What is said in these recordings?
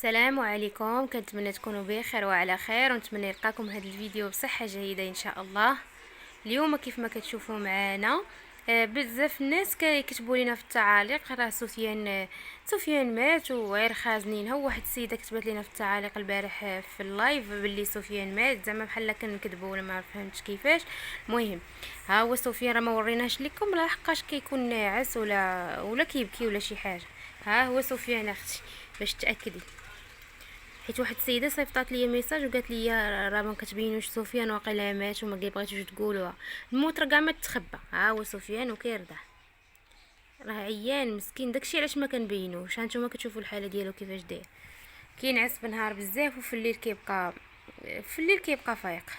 السلام عليكم، كنتمنى تكونوا بخير وعلى خير، ونتمنى يلقاكم هذا الفيديو بصحه جيده ان شاء الله. اليوم كيف ما كتشوفوا معنا بزاف الناس كيكتبوا لنا في التعاليق راه سفيان مات وغير خازنينها. وواحد السيده كتبت لنا في التعاليق البارح في اللايف باللي سفيان مات، زعما بحال كنكذبوا ولا ما فهمتش كيفاش. المهم ها هو سفيان راه ما وريناش لكم، راه حقاش كيكون ناعس ولا كيبكي ولا شي حاجه. ها هو سفيان اختي باش تاكدي، حيت واحد السيده صيفطات لي ميساج وقالت لي راه ما كتبينوش سفيان واقيلا مات وما بغيتوش تقولوها. الموت راه كاع ما تخبى، ها هو سفيان وكيرضع، راه عيان مسكين. داكشي علاش ما كنبينوش. ها نتوما كتشوفوا الحاله ديالو كيفاش داير، كينعس بالنهار بزاف وفي الليل كيبقى فايق.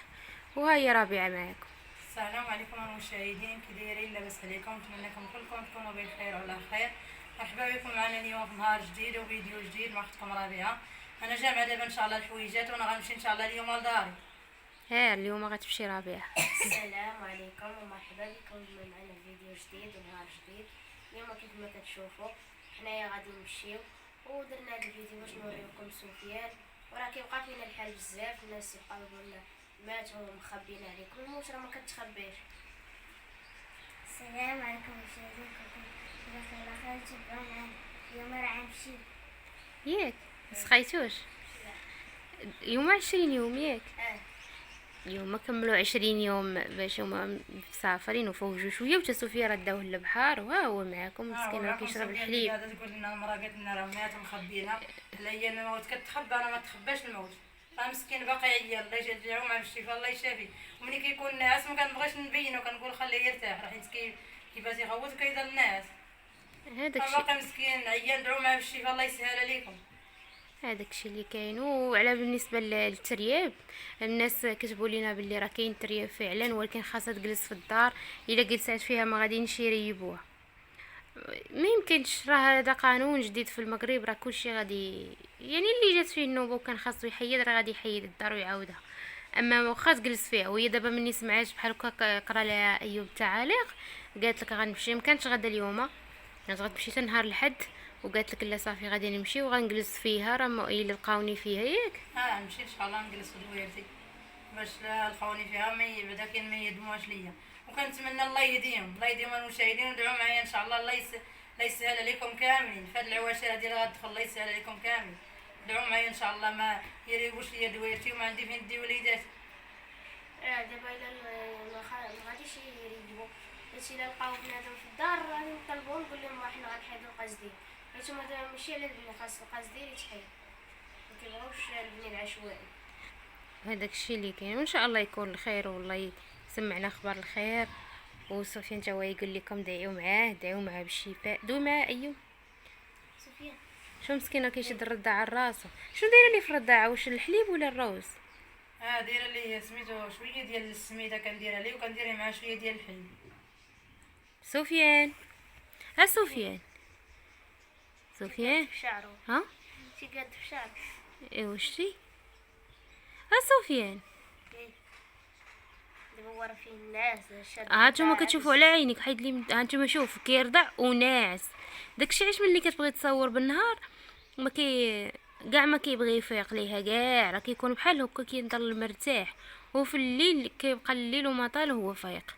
وها هي ربيعه معاكم. السلام عليكم المشاهدين، كي دايرين؟ لاباس عليكم؟ نتمنىكم كلكم تكونوا بخير وعلى خير. مرحبا بكم معنا اليوم في نهار جديد وفيديو جديد مع اختكم ربيعه. انا جامعه دابا ان شاء الله الحويجات وانا غنمشي ان شاء الله اليوم لداري. ها اليوم غتمشي ربيعه. السلام عليكم ومرحبا بكم معنا فيديو جديد ونهار جديد. اليوم كيف ما كتشوفوا حنايا غادي نمشيو ودرنا هذا الفيديو باش نوريوكم سفيان. وراه كيبقى فينا الحال بزاف، الناس يبقاو يقولنا مات ومخبيين عليكم. الموت راه ما كتخبيش. السلام عليكم مشاهدين، كنتم بخير على خير. تبعوا معنا اليوم راه غنمشي. ياك سخيتوش اليوم 20 يوم ياك؟ اليوم كملوا 20 يوم باش هما مسافرين وفوجوا شويه، وتا صوفيا راه داوه للبحر وها هو معاكم مسكين راه كيشرب الحليب. هذا تقول لنا المراه قالت لنا راه مات ومخبينا. لا هي الموت كتخبى، انا ما تخباش الموت. راه مسكين باقي عيان، الله يجعلو مع بالشفاء الله يشافي. وملي كيكون ناعس ما كنبغيش نبينو، كنقول خليه يرتاح، حيت كيفاش يغوت وكيضل الناس. هذاك باقي مسكين عيان، دعوا معاه بالشفاء الله يسهل عليكم. هذاك الشيء اللي كاين. وعلى بالنسبه للترياب، الناس كتبوا لنا باللي راه كاين ترياب فعلا، ولكن خاصها تجلس في الدار. الا جلسات فيها ما غاديينش يريبوها، ما يمكنش. راه هذا قانون جديد في المغرب، راه كلشي غادي يعني اللي جات فيه النوبه وكان خاصو يحيد راه غادي يحيد الدار ويعاودها. اما واخا تجلس فيها وهي دابا مني سمعات بحال هكا قرا لها ايوب التعاليق، قالت لك غنمشي. مكانتش غدا اليوم، كانت غتمشي حتى نهار الحد، وقالت لك لا صافي غادي نمشي وغنجلس فيها، راه الا لقاوني فيها ياك. نمشي ان شاء الله نجلس في دويرتي باش لا لقاوني فيها ما بدا كاين ما يدموش ليا. وكنتمنى الله يهديهم، الله يهديهم المشاهدين، ودعوا معايا ان شاء الله. الله يسهل عليكم كاملين في هاد العواشر هادي اللي غتدخل، الله يسهل عليكم كاملين. دعوا معايا ان شاء الله ما يريبوش ليا دويرتي وما عندي فين ندي وليداتي. دابا الا ما غاديش يريبوا، باش الا لقاو بنادم في الدار غادي نطلبوا نقول لهم حنا غنحيدوا القصدير، حيت هما دابا ماشي على البنيه، خاص القصدير يتحيد، ما كيبغيوش البنيه العشوائي. هذاك الشيء اللي كاين، وان شاء الله يكون الخير والله يسمعنا اخبار الخير. وسفيان تا هو يقول لكم دعيو معاه بالشفاء. دو معاه ايوب. سفيان شو مسكينه كيشد الرضاعه راسو. شو دايره لي في الرضاعه؟ واش الحليب ولا الروز؟ دايره ليه سميتو شويه ديال السميده كنديرها ليه، وكندير معاه شويه ديال الحليب. سفيان، ها سفيان في شعره، ها شي قاد في شعره. ايوا شتي، ها سفيان. دابا ورا فيه الناس شاد. ها نتوما كتشوفوا على عينيك، حيد لي. ها نتوما شوف كيرضع وناعس. داكشي علاش ملي كتبغي تصور بالنهار ما كاع ما كيبغي يفيق ليها كاع، راه كيكون بحال هكا كيضل مرتاح. وفي الليل كيبقى الليل وما طال هو فايق،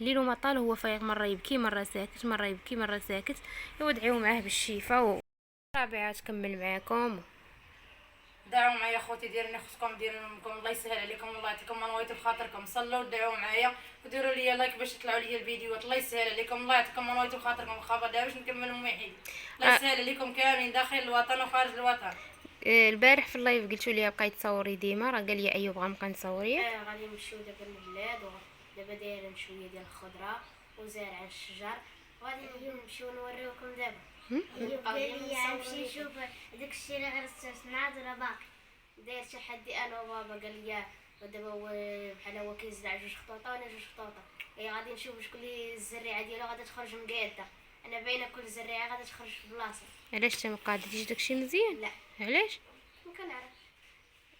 الليل وما طال هو فايق، مره يبكي مره ساكت، مره يبكي مره ساكت. ايوا دعيو معاه بالشفاء. رابعه تكمل معاكم. دعوا معايا خوتي، ديالي اختكم ديال امكم، الله يسهل عليكم والله يعطيكم من ويت بخاطركم. صلوا ودعوا معايا وديروا لي لايك باش يطلعوا لي الفيديوهات، الله يسهل عليكم، الله يعطيكم من ويت بخاطركم. خاطر باش نكمل وحيد. الله يسهل عليكم كاملين داخل الوطن وخارج الوطن. البارح في اللايف قلتوا لي بقيت تصوري ديما، راه قال لي ايوب غنبقى نصوري. غادي نمشيو دابا للبلاد، ودابا دايرين شويه ديال الخضره وزارعين الشجر، وغادي نمشيو نوريوكم دابا. ايوب قال لي غنمشي نشوف داك الشيء اللي غير استثناء راه باقي. داير تحدي انا وبابا، قال لي دابا هو بحال هو كيزرع 2 خطوطه وانا 2 خطوطه. غادي نشوف شكون اللي الزريعه ديالو غادي تخرج مقاده. انا باينه كل زريعه غادي تخرج في بلاصه. علاش انت ما قادتيش داكشي مزيان؟ لا علاش؟ ما كنعرف.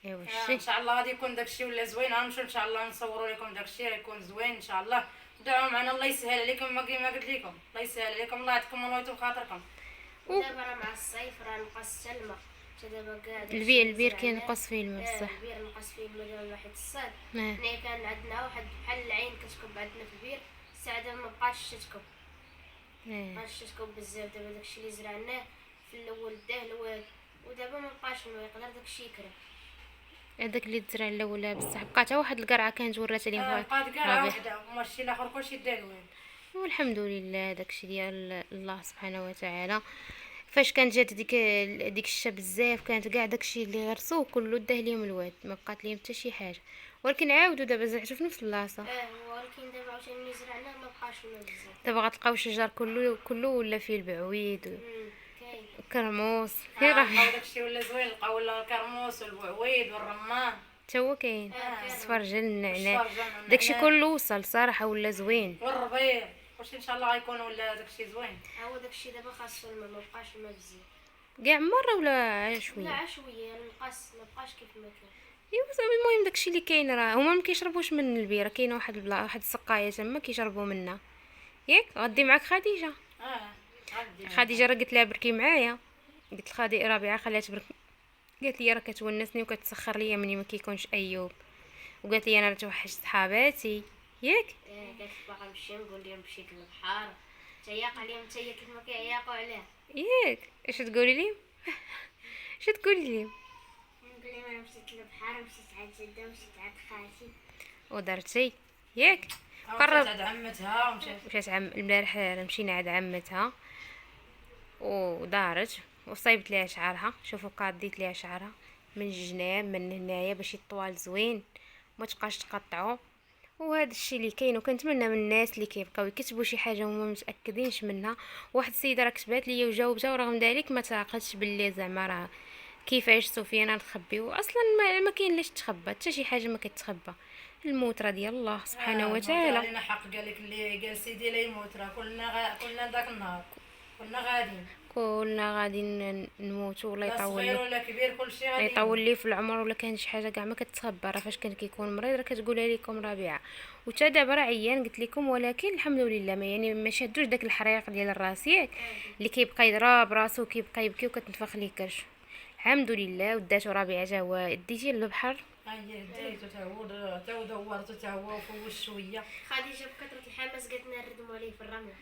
ايوا ان شتي. شاء الله غادي يكون داكشي ولا زوين، غنمشيو ان شاء الله نصوروا لكم داكشي راه يكون زوين ان شاء الله. دعوا معنا الله يسهل عليكم كما قلت لكم، الله يسهل عليكم، الله يعطيكم من ويت بخاطركم. ودابا راه مع الصيف راه نبقى السلمى، حتى دابا كاع البير كينقص فيه الماء بصح. البير نقص فيه الماء ديال واحد الصاد. اه. حنايا كان عندنا واحد بحال العين كتكب عندنا في البير، الساعه دابا ما بقاش تكب، مابقاش تكب بزاف. دابا داكشي اللي زرعناه في الاول داه الواد، ودابا ما بقاش الماء، يقدر داكشي يكرا. هذاك اللي تزرع الاولى بصح بقى حتى واحد القرعه كانت ورات عليهم بقات كاع وحده وماشي الاخر كلشي دالوين. والحمد لله داكشي ديال الله سبحانه وتعالى. فاش كانت جات ديك الشتا بزاف كانت كاع داكشي اللي غرسوه كله داه ليهم الواد، ما بقات ليهم حتى شي حاجه. ولكن عاودوا دابا زرعتوا في نفس البلاصه. ولكن دابا عاوتاني ملي زرعنا ما بقاش الماء بزاف. دابا غتلقاو الشجر كله ولا فيه البعويد كاين والكرموس لقاو داكشي ولا زوين، لقاو الكرموس والبعويد والرمان حتى هو كاين السفرجل النعناع والشرجم داكشي كله وصل صراحه ولا زوين. والربيع واش ان شاء الله غيكون ولا داكشي زوين. هو داكشي دابا خاصو الماء، ما بقاش الماء بزاف. كاع مره ولا لا شويه؟ عشويه نقص، ما بقاش كيف ما كان. ايوا صافي. المهم داكشي اللي كاين راه هما ما كيشربوش من البيره، كاينه واحد السقايه تما كيشربوا منها. ياك غدي معاك خديجه. غادي خديجه راه قلت لها بركي معايا، قلت لخدي ربيعه خليها تبرك، قالت لي راه كتونسني وكتسخر ليا مني ما كيكونش ايوب، وقالت لي انا راه توحشت صحاباتي. ياك قالت باغا نمشي، نقول لهم مشيت للبحر، تياق عليهم حتى هي كيف ما كيعيقوا عليها. ياك اش تقولي لي؟ اش تقولي لي؟ نقول لهم انا مشيت للبحر، مشيت عند جدة، مشيت عند خالتي. ودرتي ياك قرب عند عمتها مشات البارح مشينا عند عمتها ودارت وصيبت ليها شعرها. شوفوا قاديت ليها شعرها من الجناب من هنايا باش يطوال زوين ما تبقاش تقطعو. وهذا الشيء اللي كاين، وكنتمنى من الناس اللي كيبقاو يكتبوا شي حاجه هما متاكدينش منها. واحد السيده راه كتبات ليا وجاوبتها، ورغم ذلك ما تعقلتش باللي زعما راه كيفاش سفيان تخبيو. اصلا ما كاين لاش تخبى حتى شي حاجه، ما كتخبى. الموت راه ديال الله سبحانه وتعالى. علينا حق، قال لك اللي قال سيدي لا يموت، راه كلنا ذاك النهار كلنا غاديين، كلنا غادي نموتوا. ولا لا يطول صغير لي ولا كبير كلشي غادي يطول لي في العمر. ولا كان شي حاجه كاع ما كتخبى. راه فاش كان كيكون مريض راه كتقولها لكم ربيعه، وتا دابا راه عيان قلت لكم. ولكن الحمد لله ما يعني ما شادوش داك الحريق ديال الراس ياك اللي كيبقى يضرب راسو وكيبقى يبكي وكتنفخ ليه كرش. الحمد لله. وداتو ربيعه تا هو ديتي للبحر. ديتو تا هو دورتو تا هو وفوش شويه. خديجه بكثره الحماس قالت لنا نردموا عليه في الرمله.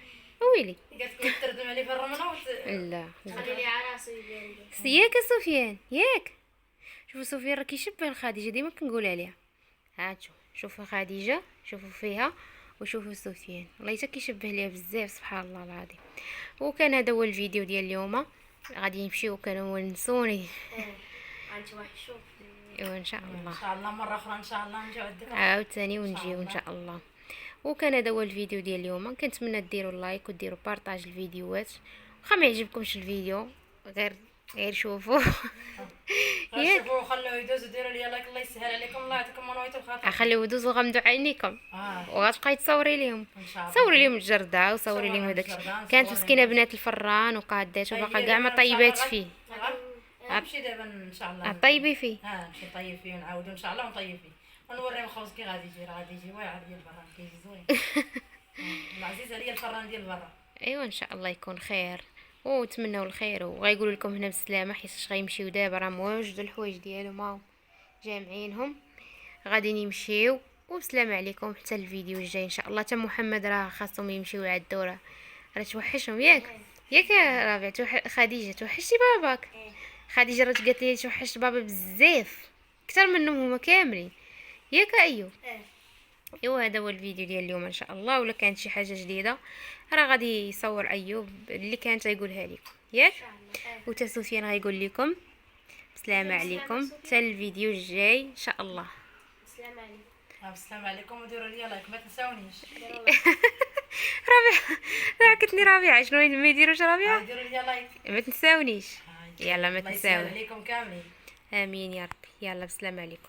ويلي قالت لك تردم عليه في الرمله لا خلي لي على راسو يبان. ياك سفيان ياك. شوفوا سفيان راه كيشبه لخديجه، ديما كنقولها ليها. هاتو شوفوا خديجه، شوفوا فيها، وشوفوا سفيان والله حتى كيشبه ليها بزاف سبحان الله العظيم. وكان هذا هو الفيديو ديال اليوم. غادي نمشيو كنونسوني غنتوحشوا. ايوا ان شاء الله. ان شاء الله مره اخرى ان شاء الله نجيو عندك عاوتاني ونجيو ان شاء الله. وكان هذا هو الفيديو ديال اليوم. كنتمنى ديروا لايك وديروا بارطاج الفيديوهات. واخا ما يعجبكمش الفيديو غير شوفوا شوفوا خلوه يدوز وديروا لي لايك، الله يسهل عليكم، الله يعطيكم من ويتو بخاطر. خليو يدوزوا غمضوا عينيكم وغتبقاي تصوري لهم. ان شاء الله صوري لهم الجرده وصوري لهم هذاك. كانت مسكينه بنات الفران وقادات وباقا كاع ما طيبات فيه. نمشي دابا ان شاء الله طيبي فيه. نمشي طيب فيه ونعاودو ان شاء الله ونطيب فيه ونوريهم خوز كي غادي يجي. راه غادي يجي واعر ديال برا كيجي زوين. العزيز عليا الفران ديال برا. ايوا ان شاء الله يكون خير ونتمنوا الخير. وغيقولوا لكم هنا بالسلامه حيت غيمشيو دابا راه مواجد الحوايج ديالهم هاو جامعينهم غادي نمشيو. وبسلامه عليكم حتى الفيديو الجاي ان شاء الله. تا محمد راه خاصهم يمشيو يعدوا راه توحشهم ياك ربيع. خديجه توحشتي باباك؟ خديجه راه قالت لي توحشت بابا بزاف اكثر منهم هما كاملين ياك ايوب. ايوا هذا هو الفيديو ديال اليوم ان شاء الله. ولا كانت شي حاجه جديده راه غادي يصور ايوب اللي كانت غيقولها لكم ياك. وتا سفيان غيقول لكم بسلامه عليكم حتى الفيديو الجاي ان شاء الله. السلام عليكم. السلام عليكم وديروا لي لايك ما تنساونيش. ربيع كتني ربيع شنو ما يديروش ربيع. ديروا لي لايك ما تنساونيش. يلا ما الله تنساوش. يسهل عليكم كاملين. امين يا ربي. يلا بسلامه عليكم.